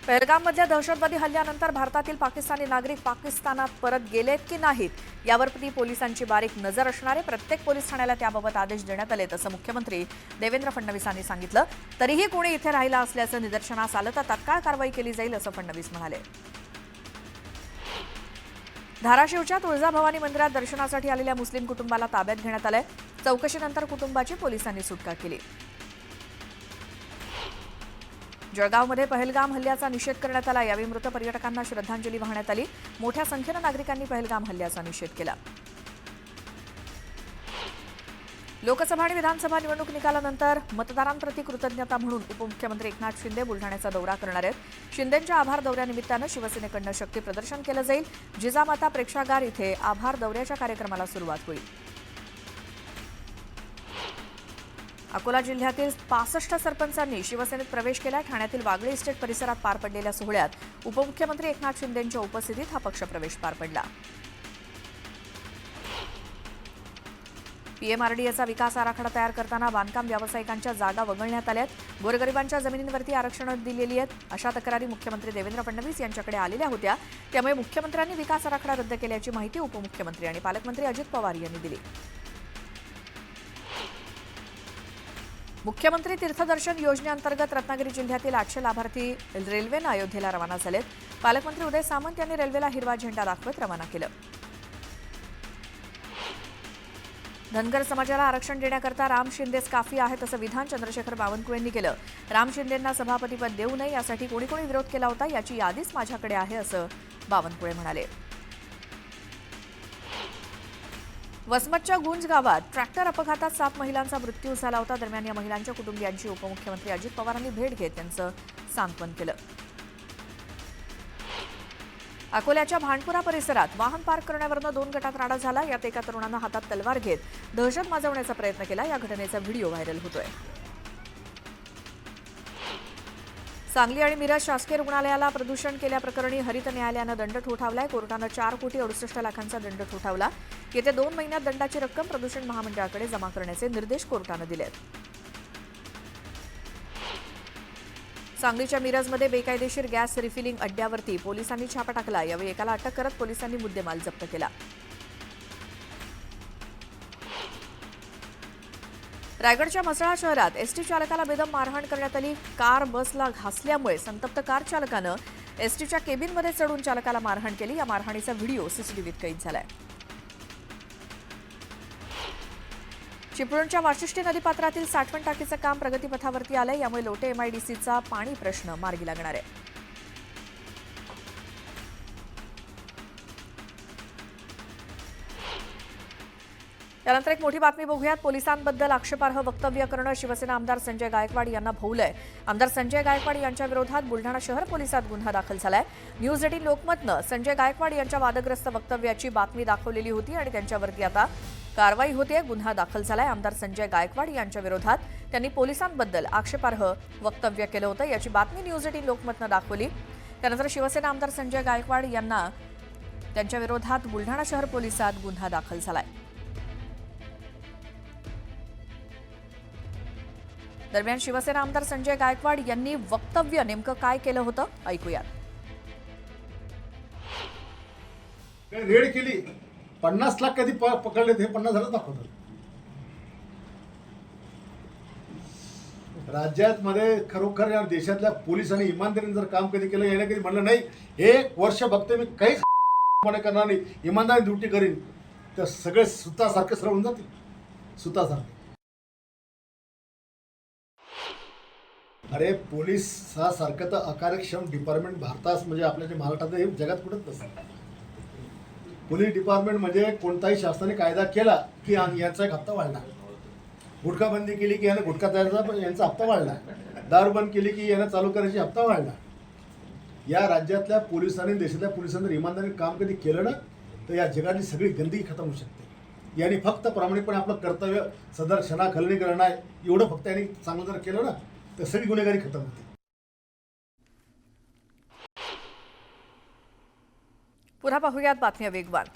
पहलगाममधल्या दहशतवादी हल्ल्यानंतर भारतातील पाकिस्तानी नागरिक पाकिस्तानात परत गेलेत की नाहीत यावरती पोलिसांची बारीक नजर असणारे प्रत्येक पोलीस ठाण्याला त्याबाबत आदेश देण्यात आलेत असं मुख्यमंत्री देवेंद्र फडणवीसांनी सांगितलं। तरीही कोणी इथे राहिला असल्याचं निदर्शनास आलं तर तात्काळ कारवाई केली जाईल असं फडणवीस म्हणाले। धाराशिवच्या तुळजाभवानी मंदिरात दर्शनासाठी आलेल्या मुस्लिम कुटुंबाला ताब्यात घेण्यात आलंय। चौकशीनंतर कुटुंबाची पोलिसांनी सुटका केली। जळगावमध्ये पहलगाम हल्ल्याचा निषेध करण्यात आला। यावेळी मृत पर्यटकांना श्रद्धांजली वाहण्यात आली। मोठ्या संख्येने नागरिकांनी पहलगाम हल्ल्याचा निषेध केला। लोकसभा आणि विधानसभा निवडणूक निकालानंतर मतदारांप्रती कृतज्ञता म्हणून उपमुख्यमंत्री एकनाथ शिंदे बुलढाण्याचा दौरा करणार आहेत। शिंदेंच्या आभार दौऱ्यानिमित्तानं शिवसेनेकडून शक्ती प्रदर्शन केलं जाईल। जिजामाता प्रेक्षागार इथे आभार दौऱ्याच्या कार्यक्रमाला सुरुवात होईल। अकोला जिल्ह्यातील 65 सरपंचांनी शिवसेनेत प्रवेश केला। ठाण्यातील वागळे इस्टेट परिसरात पार पडलेल्या सोहळ्यात उपमुख्यमंत्री एकनाथ शिंदेंच्या उपस्थितीत हा पक्षप्रवेश पार पडला। पीएमआरडीएचा विकास आराखडा तयार करताना बांधकाम व्यावसायिकांच्या जागा वगळण्यात आल्यात। गोरगरिबांच्या जमिनींवरती आरक्षणं दिलेली आहेत अशा तक्रारी मुख्यमंत्री देवेंद्र फडणवीस यांच्याकडे आलेल्या होत्या। त्यामुळे मुख्यमंत्र्यांनी विकास आराखडा रद्द केल्याची माहिती उपमुख्यमंत्री आणि पालकमंत्री अजित पवार यांनी दिली। मुख्यमंत्री तीर्थदर्शन योजनेअंतर्गत रत्नागिरी जिल्ह्यातील 800 लाभार्थी रेल्वेनं अयोध्येला रवाना झालेत। पालकमंत्री उदय सामंत यांनी रेल्वेला हिरवा झेंडा दाखवत रवाना केलं। धनगर समाजाला आरक्षण देण्याकरता राम शिंदेच काफी आहेत असं विधान चंद्रशेखर बावनकुळेंनी यांनी केलं। राम शिंदेंना सभापतीपद देऊ नये यासाठी कोणी कोणी विरोध केला होता याची यादीच माझ्याकडे आहे असं बावनकुळे म्हणाले। वसमतच्या गुंज गावात ट्रॅक्टर अपघातात 7 महिलांचा मृत्यू झाला होता। दरम्यान या महिलांच्या कुटुंबियांची उपमुख्यमंत्री अजित पवारांनी भेट घेत त्यांचं सांत्वन केलं। अकोल्याच्या भांडपुरा परिसरात वाहन पार्क करण्यावरून 2 गटात राडा झाला। यात एका तरुणानं हातात तलवार घेत दहशत माजवण्याचा प्रयत्न केला। या घटनेचा व्हिडिओ व्हायरल होतोय। सांगली आणि मिरज शासकीय रुग्णालयाला प्रदूषण केल्याप्रकरणी हरित न्यायालयानं दंड ठोठावलाय। कोर्टानं 4,68 लाखांचा दंड ठोठावला। येत्या 2 महिन्यात दंडाची रक्कम प्रदूषण महामंडळाकडे जमा करण्याचे निर्देश कोर्टानं दिलेत। सांगलीच्या मिरजमध्ये बेकायदेशीर गॅस रिफिलिंग अड्ड्यावरती पोलिसांनी छापा टाकला। यावेळी एकाला अटक करत पोलिसांनी मुद्देमाल जप्त केला। रायगडच्या म्हसळा शहरात एसटी चालकाला बेदम मारहाण करण्यात आली। कार बसला घासल्यामुळे संतप्त कार चालकानं एसटीच्या केबिनमध्ये चढून चालकाला मारहाण केली। या मारहाणीचा व्हिडिओ सीसीटीव्हीत कैद झालाय। चिपळूणच्या वाशिष्ठी नदीपात्रातील साठवण टाकीचं काम प्रगतीपथावरती आलंय। यामुळे लोटे एमआयडीसीचा पाणी प्रश्न मार्गी लागणार आहे। त्यानंतर एक मोठी बातमी बघूयात। पोलिसांबद्दल आक्षेपार्ह वक्तव्य करणं शिवसेना आमदार संजय गायकवाड यांना भोवलंय। आमदार संजय गायकवाड यांच्या विरोधात बुलढाणा शहर पोलिसात गुन्हा दाखल झालाय। न्यूज 18 लोकमतनं संजय गायकवाड यांच्या वादग्रस्त वक्तव्याची बातमी दाखवलेली होती आणि त्यांच्यावरती आता कारवाई होते। गुन्हा दाखल झालाय। आमदार संजय गायकवाड यांच्या विरोधात त्यांनी पोलिसांबद्दल आक्षेपार्ह वक्तव्य केलं होतं। याची बातमी न्यूज 18 लोकमतनं दाखवली। त्यानंतर शिवसेना आमदार संजय गायकवाड यांना त्यांच्या विरोधात बुलढाणा शहर पोलिसात गुन्हा दाखल झालाय। दरम्यान शिवसेना आमदार संजय गायकवाड यांनी वक्तव्य नेमकं काय केलं होतं ऐकूयात। रेड केली 50 लाख कधी पकडले ते 50 झालं दाखवतात। राज्यात मध्ये खरोखर या देशातल्या पोलिसांनी इमानदारीने जर काम कधी केलं याने कधी म्हणलं नाही 1 वर्ष बघते मी काहीच करणार नाही इमानदारी ड्युटी करीन तर सगळे सुतासारखे सरळ होऊन जातील सुतासारखे। अरे पोलीस हा सारखं तर अकार्यक्षम डिपार्टमेंट भारतात म्हणजे आपल्या जे महाराष्ट्रात हे जगात कुठंच नसतं। पोलीस डिपार्टमेंट म्हणजे कोणताही शासनाने कायदा केला की यांचा एक हप्ता वाढला। गुटखा बंदी केली की यानं गुटखा तयारचा यांचा हप्ता वाढला। दारू बंद केली की यानं चालू करायची हप्ता वाढला। या राज्यातल्या पोलिसांनी देशातल्या पोलिसांनी इमानदारीने काम कधी केलं ना तर या जगातली सगळी गंदगी खतम होऊ शकते। यांनी फक्त प्रामाणिकपणे आपलं कर्तव्य सदर क्षणाखलनी करणं आहे एवढं फक्त यांनी चांगलं जर केलं ना तर सगळी गुन्हेगारी खतम होते। पुन्हा पाहूयात बातम्या वेगवान।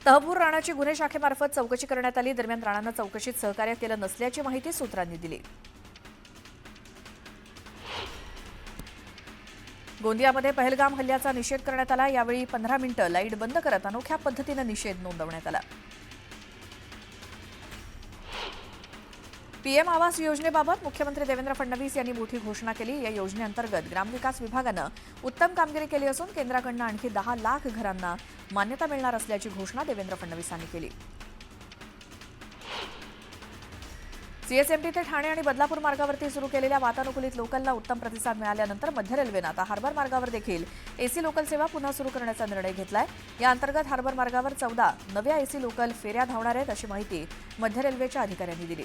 तहबूर राणाची गुन्हे शाखेमार्फत चौकशी करण्यात आली। दरम्यान राणानं चौकशीत सहकार्य केलं नसल्याची माहिती सूत्रांनी दिली। गोंदियामध्ये पहलगाम हल्ल्याचा निषेध करण्यात आला. यावेळी 15 मिनिटं लाईट बंद करत अनोख्या पद्धतीनं निषेध नोंदवण्यात आला. पीएम आवास योजनेबाबत मुख्यमंत्री देवेंद्र फडणवीस यांनी मोठी घोषणा केली. या योजनेअंतर्गत ग्रामविकास विभागानं उत्तम कामगिरी केली असून केंद्राकडून आणखी 10 लाख घरांना मान्यता मिळणार असल्याची घोषणा देवेंद्र फडणवीसांनी केली. सीएसएमटी ते ठाणे आणि बदलापूर मार्गावरती सुरू केलेल्या वातानुकूलित लोकलला उत्तम प्रतिसाद मिळाल्यानंतर मध्य रेल्वेनं आता हार्बर मार्गावर देखील एसी लोकल सेवा पुन्हा सुरू करण्याचा निर्णय घेतलाय. या अंतर्गत हार्बर मार्गावर 14 नव्या एसी लोकल फेऱ्या धावणार आहेत अशी माहिती मध्य रेल्वेच्या अधिकाऱ्यांनी दिली.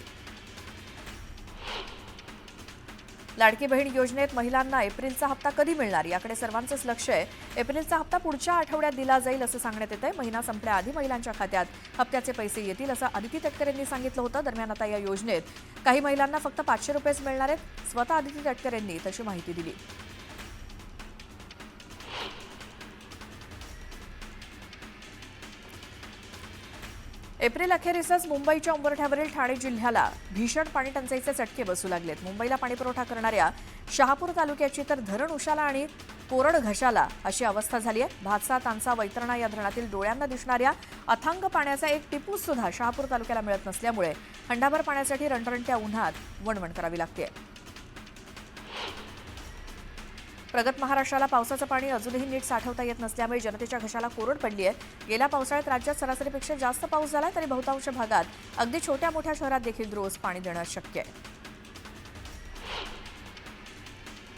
लाडकी बहीण योजनेत महिलांना एप्रिलचा हप्ता कधी मिळणार याकडे सर्वांचंच लक्ष आहे. एप्रिलचा हप्ता पुढच्या आठवड्यात दिला जाईल असं सांगण्यात येतंय. महिना संपण्याआधी महिलांच्या खात्यात हप्त्याचे पैसे येतील असं आदिती तटकरे यांनी सांगितलं होतं. दरम्यान आता या योजनेत काही महिलांना फक्त 500 रुपयेच मिळणार आहेत. स्वतः आदिती तटकरे यांनी तशी माहिती दिली. एप्रिल अखेरीसच मुंबईच्या उंबरठ्यावरील ठाणे जिल्ह्याला भीषण पाणी टंचाईचे चटके बसू लागलेत. मुंबईला पाणीपुरवठा करणाऱ्या शहापूर तालुक्याची तर धरण उशाला आणि कोरड घशाला अशी अवस्था झाली आहे. भातसा, तांसा, वैतरणा या धरणातील डोळ्यांना दिसणाऱ्या अथांग पाण्याचा एक टिपूस सुद्धा शहापूर तालुक्याला मिळत नसल्यामुळे हंडाभर पाण्यासाठी रणरणत्या उन्हात वणवण करावी लागते. प्रगत महाराष्ट्राला पावसाचं पाणी अजूनही नीट साठवता येत नसल्यामुळे जनतेच्या घशाला कोरड पडली आहे. गेल्या पावसाळ्यात राज्यात सरासरीपेक्षा जास्त पाऊस झाला तरी बहुतांश भागात अगदी छोट्या मोठ्या शहरात देखील रोज पाणी देणं शक्य आहे.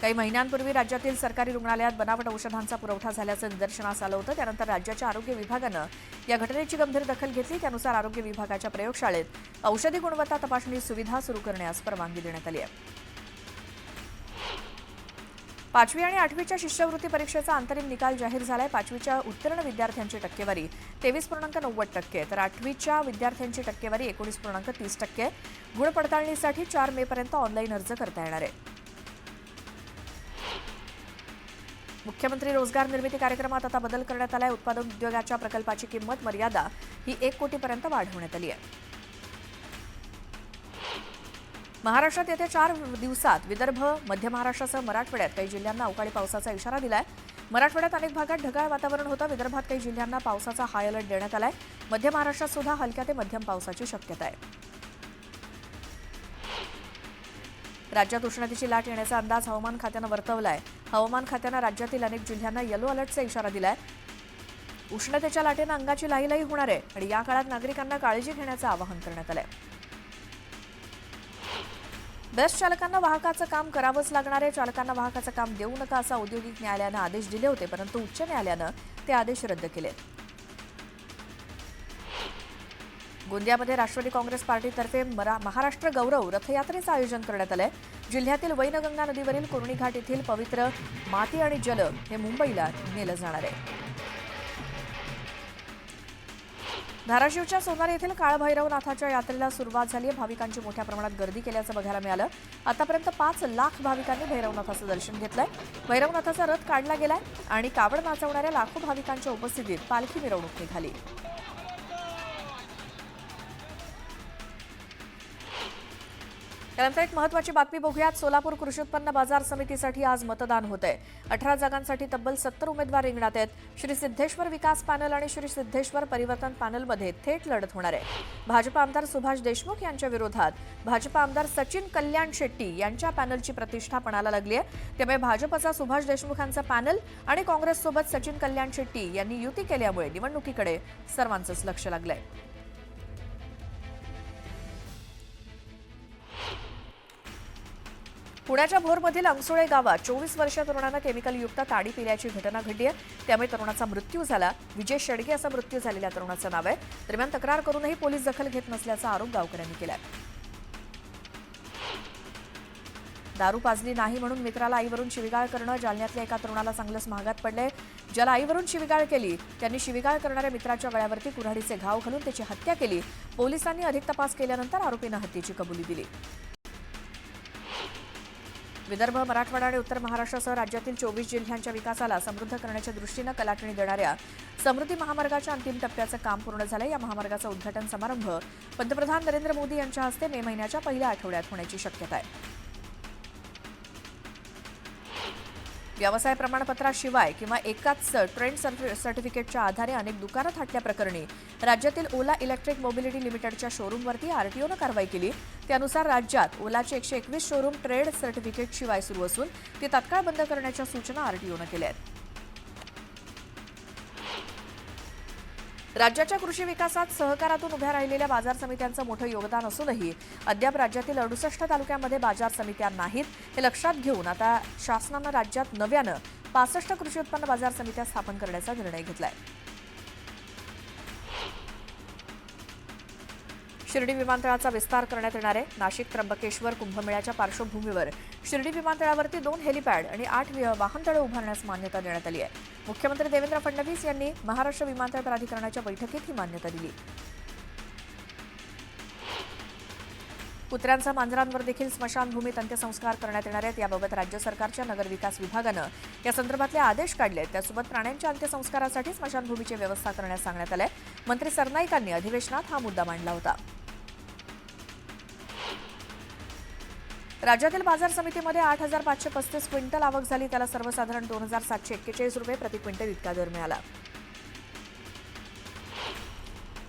काही महिन्यांपूर्वी राज्यातील सरकारी रुग्णालयात बनावट औषधांचा पुरवठा झाल्याचं निदर्शनास आलं होतं. त्यानंतर राज्याच्या आरोग्य विभागानं या घटनेची गंभीर दखल घेतली. त्यानुसार आरोग्य विभागाच्या प्रयोगशाळेत औषधी गुणवत्ता तपासणी सुविधा सुरू करण्यास परवानगी देण्यात आली आहे. 5वी आणि 8वीच्या शिष्यवृत्ती परीक्षेचा अंतरिम निकाल जाहीर झालाय. 5वीच्या उत्तीर्ण विद्यार्थ्यांची टक्केवारी 23.90% तर 8वीच्या विद्यार्थ्यांची टक्केवारी 19.30%. गुण पडताळणीसाठी 4 मेपर्यंत ऑनलाईन अर्ज करता येणार आहे. मुख्यमंत्री रोजगार निर्मिती कार्यक्रमात आता बदल करण्यात आलाय. उत्पादन उद्योगाच्या प्रकल्पाची किंमत मर्यादा ही 1 कोटीपर्यंत वाढवण्यात आली आहे. महाराष्ट्रात येत्या 4 दिवसात विदर्भ, मध्य महाराष्ट्रासह मराठवाड्यात काही जिल्ह्यांना अवकाळी पावसाचा इशारा दिलाय. मराठवाड्यात अनेक भागात ढगाळ वातावरण होतं. विदर्भात काही जिल्ह्यांना पावसाचा हाय अलर्ट देण्यात आलाय. मध्य महाराष्ट्रात सुद्धा हलक्या ते मध्यम पावसाची शक्यता आहे. राज्यात उष्णतेची लाट येण्याचा अंदाज हवामान खात्यानं वर्तवलाय. हवामान खात्यानं राज्यातील अनेक जिल्ह्यांना येलो अलर्टचा इशारा दिलाय. उष्णतेच्या लाटेनं अंगाची लाहीलाही होणार आहे आणि या काळात नागरिकांना काळजी घेण्याचं आवाहन करण्यात आलंय. बस चालकांना वाहकाचं काम करावंच लागणार आहे. चालकांना वाहकाचं काम देऊ नका असा औद्योगिक न्यायालयानं आदेश दिले होते, परंतु उच्च न्यायालयानं ते आदेश रद्द केले. गोंदियामध्ये राष्ट्रवादी काँग्रेस पार्टीतर्फे महाराष्ट्र गौरव रथयात्रेचं आयोजन करण्यात आलंय. जिल्ह्यातील वैनगंगा नदीवरील कोरणी घाट येथील पवित्र माती आणि जल हे मुंबईला नेलं जाणार आहे. धाराशिवच्या सोनार येथील काळभैरवनाथाच्या यात्रेला सुरुवात झाली आहे. भाविकांची मोठ्या प्रमाणात गर्दी केल्याचं बघायला मिळालं. आतापर्यंत 5 लाख भाविकांनी भैरवनाथाचं दर्शन घेतलंय. भैरवनाथाचा रथ काढला गेलाय आणि कावड नाचवणाऱ्या लाखो भाविकांच्या उपस्थितीत पालखी मिरवणूक निघाली. त्यानंतर एक महत्त्वाची बातमी बघूयात. सोलापूर कृषी उत्पन्न बाजार समितीसाठी आज मतदान होतंय. 18 जागांसाठी तब्बल 70 उमेदवार रिंगणात आहेत. श्री सिद्धेश्वर विकास पॅनल आणि श्री सिद्धेश्वर परिवर्तन पॅनलमध्ये थेट लढत होणार आहे. भाजप आमदार सुभाष देशमुख यांच्या विरोधात भाजप आमदार सचिन कल्याण शेट्टी यांच्या पॅनलची प्रतिष्ठा पणाला लागली आहे. त्यामुळे भाजपचा सुभाष देशमुखांचा पॅनल आणि काँग्रेससोबत सचिन कल्याण शेट्टी यांनी युती केल्यामुळे निवडणुकीकडे सर्वांचंच लक्ष लागलंय. पुण्याच्या भोरमधील अंगसुळे गावात 24 वर्षीय तरुणानं केमिकलयुक्त ताडी पिल्याची घटना घडली आहे. त्यामुळे तरुणाचा मृत्यू झाला. विजय शेडगे असा मृत्यू झालेल्या तरुणाचं नाव आहे. दरम्यान तक्रार करूनही पोलीस दखल घेत नसल्याचा आरोप गावकऱ्यांनी केलाय. दारू पाजली नाही म्हणून मित्राला आईवरून शिवीगाळ करणं जालन्यातल्या एका तरुणाला चांगलंच महागात पडले. ज्याला आईवरून शिवीगाळ केली त्यांनी शिवीगाळ करणाऱ्या मित्राच्या गळ्यावरती कुऱ्हाडीचे घाव घालून त्याची हत्या केली. पोलिसांनी अधिक तपास केल्यानंतर आरोपीनं हत्येची कबुली दिली. विदर्भ, मराठवाडा आणि उत्तर महाराष्ट्रासह राज्यातील 24 जिल्ह्यांच्या विकासाला समृद्ध करण्याच्या दृष्टीनं कलाटणी देणाऱ्या समृद्धी महामार्गाच्या अंतिम टप्प्याचं काम पूर्ण झालं. या महामार्गाचा उद्घाटन समारंभ पंतप्रधान नरेंद्र मोदी यांच्या हस्ते मे महिन्याच्या पहिल्या आठवड्यात होण्याची शक्यता आहे. व्यवसाय प्रमाणपत्राशिवाय किंवा एकाच ट्रेंड सर्टिफिकेटच्या आधारे अनेक दुकानं थाटल्याप्रकरणी राज्यातील ओला इलेक्ट्रिक मोबिलिटी लिमिटेडच्या शोरूमवरती आरटीओनं कारवाई केली. त्यानुसार राज्यात ओलाचे 121 शोरूम ट्रेड सर्टिफिकेटशिवाय सुरू असून ती तात्काळ बंद करण्याच्या सूचना आरटीओनं केल्या आहेत. राज्याच्या कृषी विकासात सहकारातून उभ्या राहिलेल्या बाजार समित्यांचं मोठं योगदान असूनही अद्याप राज्यातील 68 तालुक्यांमध्ये बाजार समित्या नाहीत. हे लक्षात घेऊन आता शासनानं राज्यात नव्यानं 65 कृषी उत्पन्न बाजार समित्या स्थापन करण्याचा निर्णय घेतलाय. शिर्डी विमानतळाचा विस्तार करण्यात येणार आहे. नाशिक त्र्यंबकेश्वर कुंभमेळ्याच्या पार्श्वभूमीवर शिर्डी विमानतळावरती 2 हेलिपॅड आणि 8 वाहनतळे उभारण्यास मान्यता देण्यात आली आहे. मुख्यमंत्री देवेंद्र फडणवीस यांनी महाराष्ट्र विमानतळ प्राधिकरणाच्या बैठकीत ही मान्यता दिली. कुत्र्यांचा मांजरांवर देखील स्मशानभूमीत अंत्यसंस्कार करण्यात येणार आहेत. याबाबत राज्य सरकारच्या नगरविकास विभागानं या संदर्भातले आदेश काढले आहेत. त्यासोबत प्राण्यांच्या अंत्यसंस्कारासाठी स्मशानभूमीची व्यवस्था करण्यास सांगण्यात आलंय. मंत्री सरनाईकांनी अधिवेशनात हा मुद्दा मांडला होता. राज्यातील बाजार समितीमध्ये 8,535 क्विंटल आवक झाली. त्याला सर्वसाधारण 2,741 रुपये प्रति क्विंटल इतका दर मिळाला.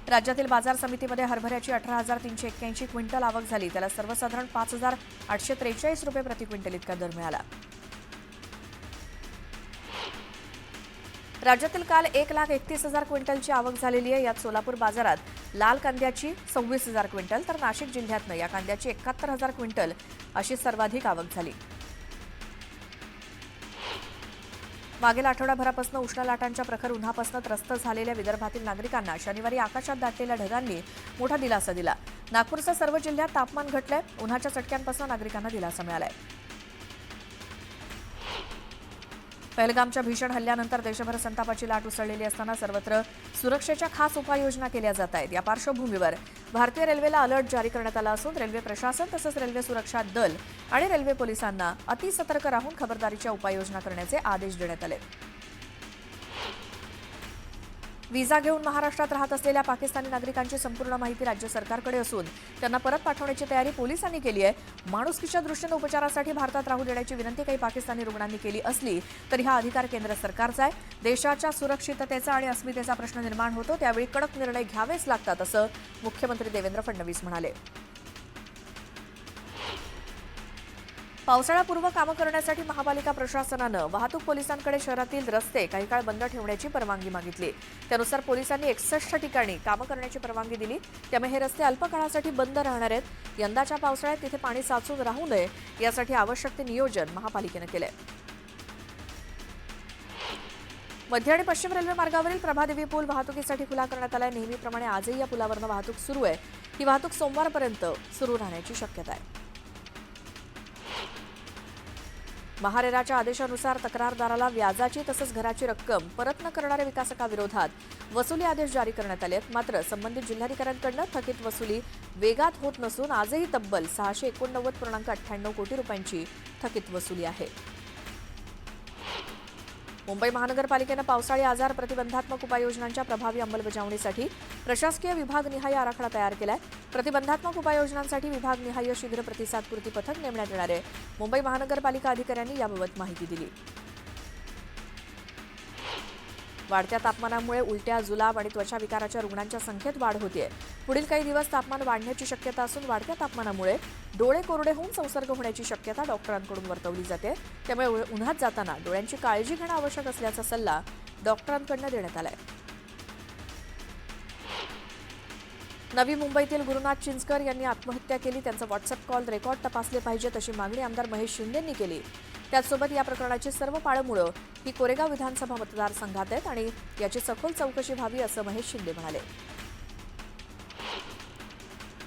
राज्यातील बाजार समितीमध्ये हरभऱ्याची 18,381 क्विंटल आवक झाली. त्याला सर्वसाधारण 5,843 रुपये प्रति क्विंटल इतका दर मिळाला. राज्यातील काल 1,31,000 क्विंटलची आवक झालेली आहे. यात सोलापूर बाजारात लाल कांद्याची 26,000 क्विंटल तर नाशिक जिल्ह्यातनं या कांद्याची 71,000 क्विंटल अशी सर्वाधिक आवक झाली. मागील आठवडाभरापासून उष्ण लाटांच्या प्रखर उन्हापासून त्रस्त झालेल्या विदर्भातील नागरिकांना शनिवारी आकाशात दाटलेल्या ढगांनी मोठा दिलासा दिला. नागपूरसह सर्व जिल्ह्यात तापमान घटलंय. उन्हाच्या चटक्यांपासून नागरिकांना दिलासा मिळालाय. पहलगामच्या भीषण हल्ल्यानंतर देशभर संतापाची लाट उसळलेली असताना सर्वत्र सुरक्षेच्या खास उपाययोजना केल्या जात आहेत. या पार्श्वभूमीवर भारतीय रेल्वेला अलर्ट जारी करण्यात आला असून रेल्वे प्रशासन तसंच रेल्वे सुरक्षा दल आणि रेल्वे पोलिसांना अतिसतर्क राहून खबरदारीच्या उपाययोजना करण्याचे आदेश देण्यात आले. व्हिसा घेऊन महाराष्ट्रात राहत असलेल्या पाकिस्तानी नागरिकांची संपूर्ण माहिती राज्य सरकारकडे असून त्यांना परत पाठवण्याची तयारी पोलिसांनी केली आहे. माणुसकीच्या दृष्टीने उपचारासाठी भारतात राहू देण्याची विनंती काही पाकिस्तानी रुग्णांनी केली असली तरी हा अधिकार केंद्र सरकारचा आहे. देशाच्या सुरक्षिततेचा आणि अस्मितेचा प्रश्न निर्माण होतो त्यावेळी कडक निर्णय घ्यावेच लागतात असं मुख्यमंत्री देवेंद्र फडणवीस म्हणाले. पावसाळ्यापूर्व कामं करण्यासाठी महापालिका प्रशासनानं वाहतूक पोलिसांकडे शहरातील रस्ते काही काळ बंद ठेवण्याची परवानगी मागितली. त्यानुसार पोलिसांनी 61 ठिकाणी कामं करण्याची परवानगी दिली. त्यामुळे हे रस्ते अल्पकाळासाठी बंद राहणार आहेत. यंदाच्या पावसाळ्यात तिथे पाणी साचून राहू नये यासाठी आवश्यक ते नियोजन महापालिकेनं केलंय. मध्य आणि पश्चिम रेल्वे मार्गावरील प्रभादेवी पूल वाहतुकीसाठी खुला करण्यात आलाय. नेहमीप्रमाणे आजही या पुलावरनं वाहतूक सुरू आहे. ही वाहतूक सोमवारपर्यंत सुरू राहण्याची शक्यता आहे. महारेराच्या आदेशानुसार तक्रारदाराला व्याजाची तसंच घराची रक्कम परत न करणाऱ्या विकासकाविरोधात वसुली आदेश जारी करण्यात आले आहेत. मात्र संबंधित जिल्हाधिकाऱ्यांकडून थकीत वसुली वेगात होत नसून आजही तब्बल 689.98 कोटी रुपयांची थकीत वसुली आहे. मुंबई महानगरपालिकेनं पावसाळी आजार प्रतिबंधात्मक उपाययोजनांच्या प्रभावी अंमलबजावणीसाठी प्रशासकीय विभागनिहाय आराखडा तयार केलाय. प्रतिबंधात्मक उपाययोजनांसाठी विभागनिहाय शीघ्र प्रतिसाद कृती पथक नेमण्यात येणार आहे. मुंबई महानगरपालिका अधिकाऱ्यांनी याबाबत माहिती दिली. वाढत्या तापमानामुळे उलट्या, जुलाब आणि त्वचा विकाराच्या रुग्णांच्या संख्येत वाढ होतेय. पुढील काही दिवस तापमान वाढण्याची शक्यता असून वाढत्या तापमानामुळे डोळे कोरडे होऊन संसर्ग होण्याची शक्यता डॉक्टरांकडून वर्तवली जाते. त्यामुळे उन्हात जाताना डोळ्यांची काळजी घेणं आवश्यक असल्याचा सल्ला डॉक्टरांकडून देण्यात आलाय. नवी मुंबईतील गुरुनाथ चिंचकर यांनी आत्महत्या केली. त्यांचा व्हॉट्सअप कॉल रेकॉर्ड तपासले पाहिजेत अशी मागणी आमदार महेश शिंदेंनी केली. त्याचसोबत या प्रकरणाची सर्व पाळंमुळं ही कोरेगाव विधानसभा मतदारसंघात आहेत आणि याची सखोल चौकशी व्हावी असं महेश शिंदे म्हणाले.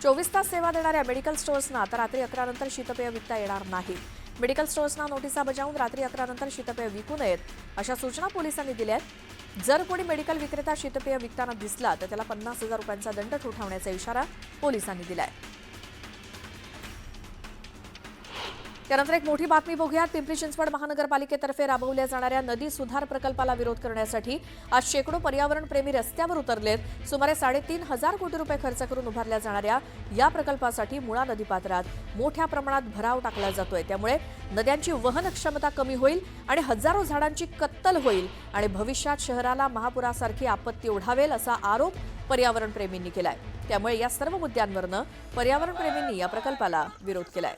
24 तास सेवा देणाऱ्या मेडिकल स्टोअर्सना आता रात्री 11 नंतर शीतपेय विकता येणार नाही. मेडिकल स्टोअर्सना नोटिसा बजावून रात्री 11 नंतर शीतपेय विकू नयेत अशा सूचना पोलिसांनी दिल्या आहेत. जर कोणी मेडिकल विक्रेता शीतपेय विकताना दिसला तर त्याला 50,000 रुपयांचा दंड ठोठावण्याचा इशारा पोलिसांनी दिलाय. त्यानंतर एक मोठी बातमी बघूयात. पिंपरी चिंचवड महानगरपालिकेतर्फे राबवल्या जाणाऱ्या नदी सुधार प्रकल्पाला विरोध करण्यासाठी आज शेकडो पर्यावरणप्रेमी रस्त्यावर उतरलेत. सुमारे 3,500 कोटी रुपये खर्च करून उभारल्या जाणाऱ्या या प्रकल्पासाठी मुळा नदीपात्रात मोठ्या प्रमाणात भराव टाकला जातोय. त्यामुळे नद्यांची वहन क्षमता कमी होईल आणि हजारो झाडांची कत्तल होईल आणि भविष्यात शहराला महापुरासारखी आपत्ती ओढावेल असा आरोप पर्यावरणप्रेमींनी केलाय. त्यामुळे या सर्व मुद्द्यांवरनं पर्यावरणप्रेमींनी या प्रकल्पाला विरोध केलाय.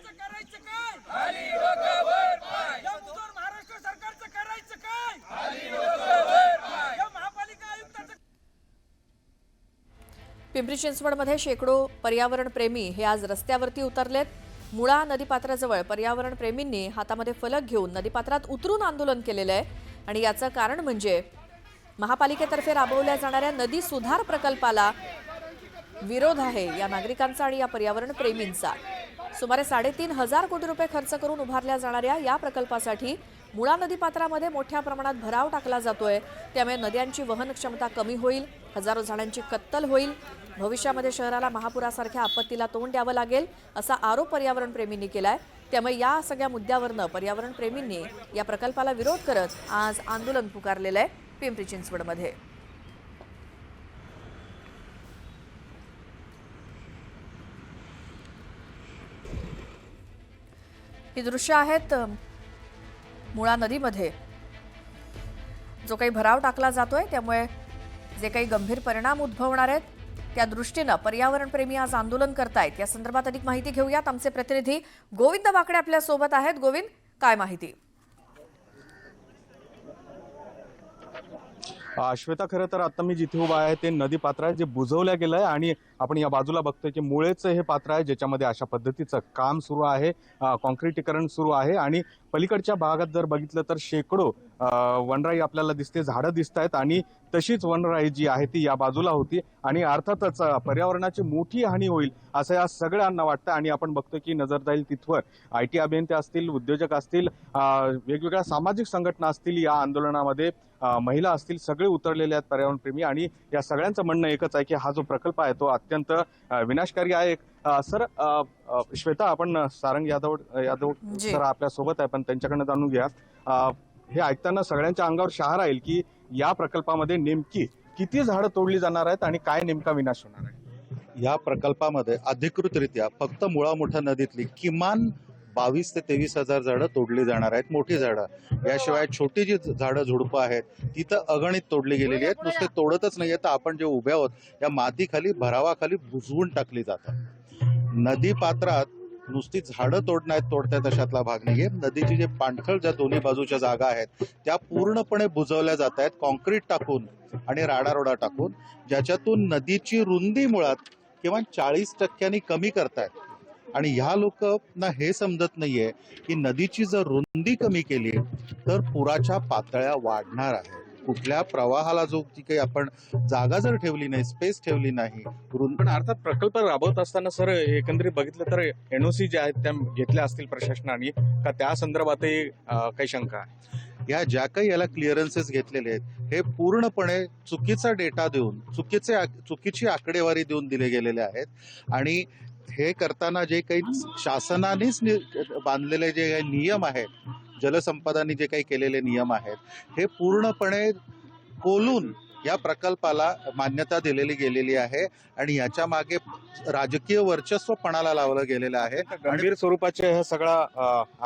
पिंपरी चिंचवडमध्ये शेकडो पर्यावरणप्रेमी हे आज रस्त्यावरती उतरलेत. मुळा नदीपात्राजवळ पर्यावरणप्रेमींनी हातामध्ये फलक घेऊन नदीपात्रात उतरून आंदोलन केलेलं आहे आणि याचं कारण म्हणजे महापालिकेतर्फे राबवल्या जाणाऱ्या नदी सुधार प्रकल्पाला विरोध आहे या नागरिकांचा आणि या पर्यावरणप्रेमींचा. सुमारे 3,500 कोटी रुपये खर्च करून उभारल्या जाणाऱ्या या प्रकल्पासाठी मुळा नदीपात्रामध्ये मोठ्या प्रमाणात भराव टाकला जातोय. त्यामुळे नद्यांची वहन क्षमता कमी होईल, हजारो झाडांची कत्तल होईल, भविष्यामध्ये शहराला महापुरासारख्या आपत्तीला तोंड द्यावं लागेल असा आरोप पर्यावरणप्रेमींनी केलाय. त्यामुळे या सगळ्या मुद्द्यावरनं पर्यावरणप्रेमींनी या प्रकल्पाला विरोध करत आज आंदोलन पुकारलेलं आहे पिंपरी चिंचवडमध्ये. ही दृश्य आहेत मुळा नदीमध्ये जो काही भराव टाकला जातोय त्यामुळे जे काही गंभीर परिणाम उद्भवणार आहेत त्या दृष्टीनं पर्यावरणप्रेमी आज आंदोलन करतायत. या संदर्भात अधिक माहिती घेऊयात. आमचे प्रतिनिधी गोविंद वाकडे आपल्या सोबत आहेत. गोविंद, काय माहिती? श्वेता, खरं तर आता मी जिथे उभा आहे ते नदी पात्र आहे जे बुजवलं गेलं आहे आणि आपण या बाजूला बघतोय की मुळेचं हे पात्र आहे ज्याच्यामध्ये अशा पद्धतीचं काम सुरू आहे, कॉन्क्रिटीकरण सुरू आहे आणि पलीकडच्या भागात जर बघितलं तर शेकडो वनराई आपल्याला दिसते, झाडं दिसत आहेत आणि तशीच वनराई जी आहे ती या बाजूला होती आणि अर्थातच पर्यावरणाची मोठी हानी होईल असं या सगळ्यांना वाटतं. आणि आपण बघतो की नजर जाईल तिथवर IT अभियंते असतील, उद्योजक असतील, वेगवेगळ्या सामाजिक संघटना असतील, या आंदोलनामध्ये महिला असतील, सगळे उतरलेले आहेत पर्यावरणप्रेमी आणि या सगळ्यांचं म्हणणं एकच आहे की हा जो प्रकल्प आहे तो अत्यंत विनाशकारी आहे. सर, श्वेता, आपण सारंग यादव सर आपल्या सोबत आहे, पण त्यांच्याकडनं जाणून घ्या. हे ऐकताना सगळ्यांच्या अंगावर शहारा येईल की या प्रकल्पामध्ये नेमकी किती झाडं तोडली जाणार आहेत आणि काय नेमका विनाश होणार आहे. या प्रकल्पामध्ये अधिकृतरित्या फक्त मुळा मोठ्या नदीतली किमान 22 ते 23,000 झाडं तोडली जाणार आहेत, मोठी झाडं. याशिवाय छोटी जी झाडं झुडपं आहेत ती तर अगणित तोडली गेलेली आहेत. नुसते तोडतच नाहीये तर आपण जे उभे आहोत या मातीखाली, भरावाखाली बुजवून टाकली जातात. नदी पात्रात नुसती झाडं तोडतायत अशातला भाग नाहीये. नदीची जे पाणथळ ज्या दोन्ही बाजूच्या जागा आहेत त्या पूर्णपणे बुजवल्या जात आहेत, कॉन्क्रीट टाकून आणि राडारोडा टाकून, ज्याच्यातून नदीची रुंदी मुळात किंवा 40% कमी करतायत. आणि ह्या लोकांना हे समजत नाहीये की नदीची जर रुंदी कमी केली तर पुराच्या पातळ्या वाढणार आहे. कुठल्या प्रवाहाला जो काही आपण जागा जर ठेवली नाही, स्पेस ठेवली नाही, पण अर्थात प्रकल्प राबवत असताना सर एकंदरीत बघितलं तर NOC ज्या आहेत त्या घेतल्या असतील प्रशासनाने का, त्या संदर्भातही काही शंका आहे? या ज्या काही याला क्लिअरन्सेस घेतलेले आहेत हे पूर्णपणे चुकीचा डेटा देऊन, चुकीची आकडेवारी देऊन दिले गेलेले आहेत. आणि हे करताना जे काही शासनानेच बांधलेले जे काही नियम आहेत, जलसंपदाने जे काही केलेले नियम आहेत, हे पूर्णपणे कोलून या प्रकल्पाला मान्यता दिलेली गेलेली आहे आणि याच्या मागे राजकीय वर्चस्व पणाला लावलं गेलेलं आहे. गंभीर स्वरूपाचे हे सगळा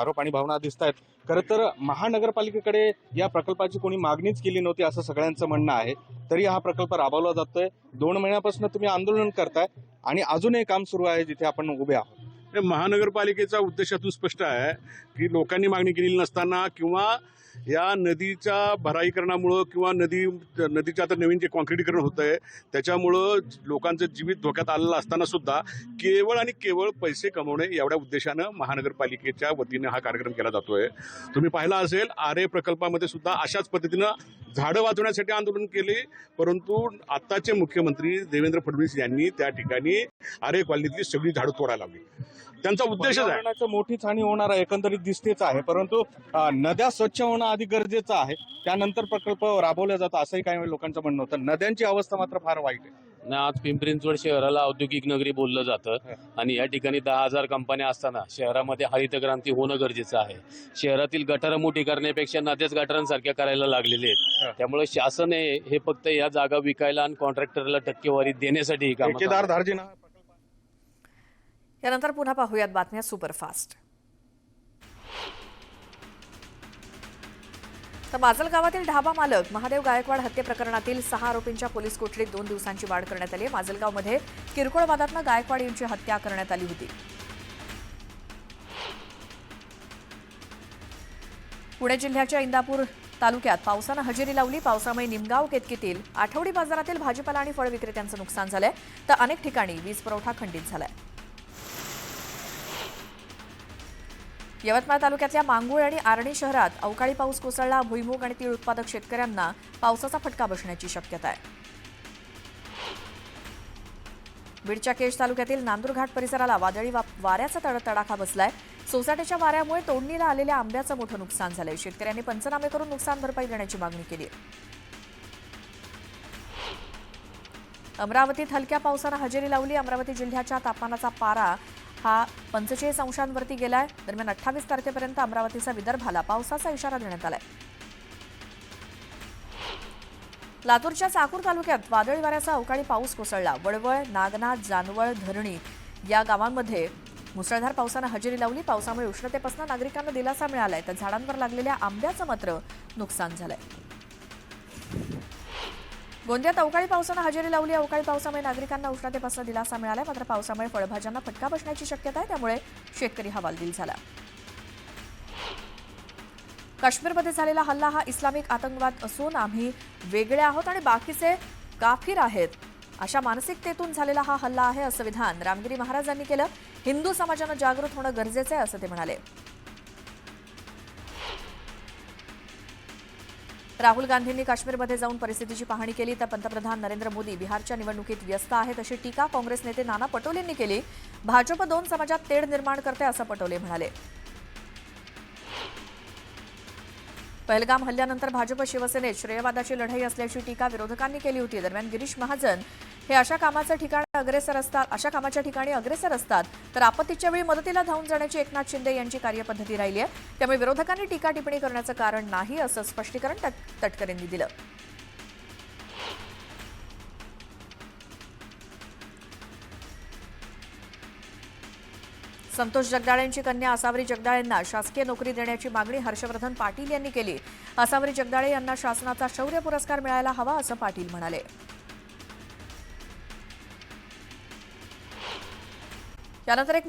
आरोप आणि भावना दिसत आहेत. खरं तर महानगरपालिकेकडे या प्रकल्पाची कोणी मागणीच केली नव्हती असं सगळ्यांचं म्हणणं आहे. तरी हा प्रकल्प राबवला जातोय. 2 महिन्यापासून तुम्ही आंदोलन करताय आणि अजूनही काम सुरू आहे जिथे आपण उभे आहोत. महानगरपालिकेचा उद्देशातून स्पष्ट आहे की लोकांनी मागणी केलेली नसताना किंवा या नदीच्या भराईकरणामुळं किंवा नदीचं आता नवीन जे कॉन्क्रिटीकरण होत आहे त्याच्यामुळं लोकांचं जीवित धोक्यात आलेलं असताना सुद्धा केवळ आणि केवळ पैसे कमवणे एवढ्या उद्देशानं महानगरपालिकेच्या वतीने हा कार्यक्रम केला जातोय. तुम्ही पाहिला असेल आरे प्रकल्पामध्ये सुद्धा अशाच पद्धतीनं झाडं वाचवण्यासाठी आंदोलन केले, परंतु आत्ताचे मुख्यमंत्री देवेंद्र फडणवीस यांनी त्या ठिकाणी आरे कॉलनीतली सगळी झाडं तोडायला लावली. त्यांचा उद्देशच आहे. पर्यावरणाचं मोठीच हानी होणार आहे एकंदरीत दिसतेच आहे, परंतु नद्या स्वच्छ होणं आधी गरजेचं आहे, त्यानंतर प्रकल्प राबवला जातो असंही काही लोकांचं म्हणणं होतं. नद्यांची अवस्था मात्र फार वाईट आहे. आणि आज पिंपरी चिंचवड शहराला औद्योगिक नगरी बोललं जातं आणि या ठिकाणी 10,000 कंपन्या असताना शहरामध्ये हरित क्रांती होणं गरजेचं आहे. शहरातील गटारं मोठी करण्यापेक्षा नद्याच गटारांसारख्या करायला लागलेले आहेत. त्यामुळे शासन हे फक्त या जागा विकायला आणि कॉन्ट्रॅक्टरला टक्केवारी देण्यासाठी ही कामं ठेकेदार धार्जिना यानंतर पुन्हा पाहूयात बातम्या सुपरफास्ट. तर माजलगावातील ढाबा मालक महादेव गायकवाड हत्ये प्रकरणातील 6 आरोपींच्या पोलीस कोठडीत 2 दिवसांची वाढ करण्यात आली आहे. माजलगावमध्ये किरकोळ वादातनं गायकवाड यांची हत्या करण्यात आली होती. पुणे जिल्ह्याच्या इंदापूर तालुक्यात पावसानं हजेरी लावली. पावसामुळे निमगाव केतकीतील आठवडी बाजारातील भाजीपाला आणि फळ विक्रेत्यांचं नुकसान झालंय, तर अनेक ठिकाणी वीज पुरवठा खंडित झालाय. यवतमाळ तालुक्यातल्या मांगूळ आणि आर्णी शहरात अवकाळी पाऊस कोसळला. भुईमूग आणि तीळ उत्पादक शेतकऱ्यांना पावसाचा फटका बसण्याची शक्यता आहे. बीडच्या केज तालुक्यातील नांदूरघाट परिसराला वादळी वाऱ्याचा तडाखा बसलाय. सोसाट्याच्या वाऱ्यामुळे तोडणीला आलेल्या आंब्याचं मोठं नुकसान झालंय. शेतकऱ्यांनी पंचनामे करून नुकसान भरपाई देण्याची मागणी केली आहे. अमरावतीत हलक्या पावसानं हजेरी लावली. अमरावती जिल्ह्याच्या तापमानाचा पारा हा 45 अंशांवरती गेलाय. दरम्यान 28 तारखेपर्यंत अमरावतीचा विदर्भाला पावसाचा इशारा देण्यात आलाय. लातूरच्या चाकूर तालुक्यात वादळी वाऱ्याचा अवकाळी पाऊस कोसळला. वडवळ, नागनाथ, जानवळ, धरणी या गावांमध्ये मुसळधार पावसानं हजेरी लावली. पावसामुळे उष्णतेपासून नागरिकांना दिलासा मिळालाय, तर झाडांवर लागलेल्या आंब्याचं मात्र नुकसान झालंय. गोंदियात अवकाळी पावसानं हजेरी लावली. अवकाळी पावसामुळे नागरिकांना उष्णतेपासून दिलासा मिळालाय, मात्र पावसामुळे फळभाज्यांना फटका बसण्याची शक्यता आहे. त्यामुळे शेतकरी हवालदिल झाला. काश्मीरमध्ये झालेला हल्ला हा इस्लामिक आतंकवाद असून आम्ही वेगळे आहोत आणि बाकीचे काफिर आहेत अशा मानसिकतेतून झालेला हा हल्ला आहे, असं विधान रामगिरी महाराजांनी केलं. हिंदू समाजानं जागृत होणं गरजेचं आहे, असं ते म्हणाले. राहुल गांधींनी काश्मीरमध्ये जाऊन परिस्थितीची पाहणी केली, तर पंतप्रधान नरेंद्र मोदी बिहारच्या निवडणुकीत व्यस्त आहेत अशी टीका काँग्रेस नेते नाना पटोलेंनी केली. भाजप 2 समाजात तेढ निर्माण करते, असं पटोले म्हणाले. पहलगाम हल्ल्यानंतर भाजप शिवसेनेत श्रेयवादाची लढाई असल्याची टीका विरोधकांनी केली होती. दरम्यान गिरीश महाजन हे अशा कामाच्या ठिकाणी अग्रेसर असतात तर आपत्तीच्या वेळी मदतीला धावून जाण्याची एकनाथ शिंदे यांची कार्यपद्धती राहिली आहे. त्यामुळे विरोधकांनी टीका टिप्पणी करण्याचं कारण नाही, असं स्पष्टीकरण तटकरेंनी दिलं. संतोष जगदाळेंची कन्या असावरी जगदाळेंना शासकीय नोकरी देण्याची मागणी हर्षवर्धन पाटील यांनी केली. असावरी जगदाळे यांना शासनाचा शौर्य पुरस्कार मिळायला हवा, असं पाटील म्हणाले. यानंतर एक